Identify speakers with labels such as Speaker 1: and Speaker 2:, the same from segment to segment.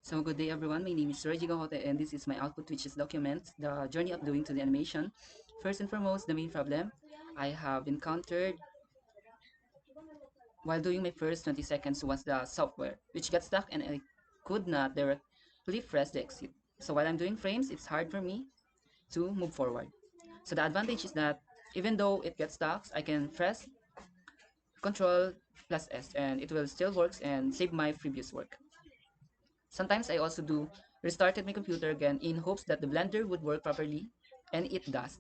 Speaker 1: So good day everyone, my name is Reggie Gahote and this is my output which is documents the journey of doing to the animation. First and foremost, the main problem I have encountered while doing my first 20 seconds was the software which got stuck and I could not directly press the exit. So while I'm doing frames, it's hard for me to move forward. So the advantage is that even though it gets stuck, I can press Control plus S and it will still works and save my previous work. Sometimes I also do restarted my computer again in hopes that the blender would work properly, and it does.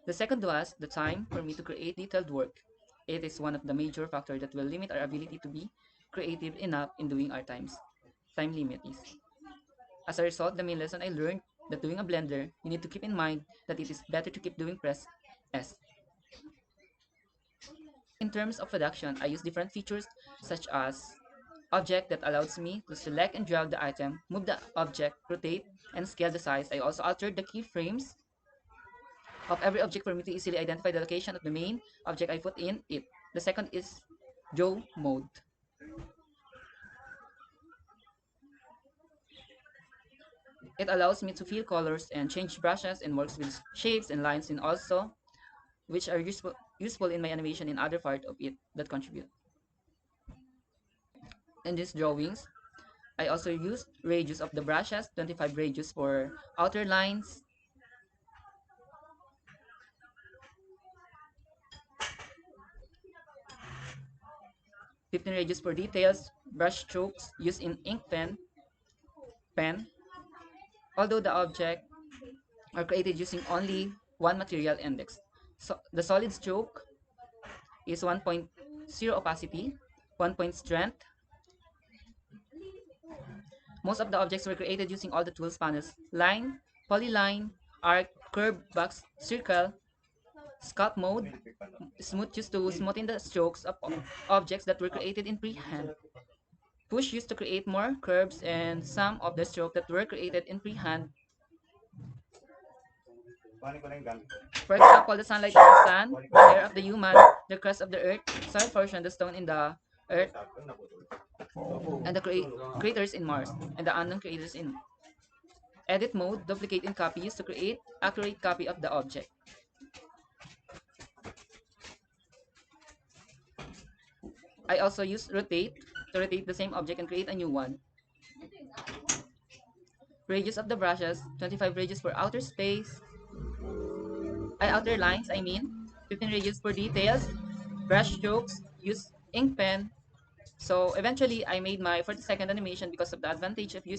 Speaker 1: The second was the time for me to create detailed work. It is one of the major factors that will limit our ability to be creative enough in doing our time limit is. As a result, the main lesson I learned that doing a blender, you need to keep in mind that it is better to keep doing press S. In terms of production, I use different features such as object that allows me to select and drag the item, move the object, rotate, and scale the size. I also altered the keyframes of every object for me to easily identify the location of the main object I put in it. The second is draw mode. It allows me to fill colors and change brushes and works with shapes and lines and also which are useful in my animation in other part of it that contribute. In these drawings, I also used radius of the brushes, 25 radius for outer lines, 15 radius for details, brush strokes used in ink pen, although the object are created using only one material index. So the solid stroke is 1.0 opacity, 1 point strength. Most of the objects were created using all the tools panels: line, polyline, arc, curve, box, circle, sculpt mode, smooth used to smoothen the strokes of objects that were created in freehand. Push used to create more curves and some of the strokes that were created in freehand. For example, the sunlight of the sun, the hair of the human, the crust of the earth, soil portion, the stone in the earth, and the craters in Mars, and the unknown craters in edit mode, duplicate and copy used to create accurate copy of the object. I also use rotate to rotate the same object and create a new one. Radius of the brushes, 25 radius for outer space, outer lines, 15 radius for details, brush strokes, use ink pen. So eventually I made my 40-second animation because of the advantage of using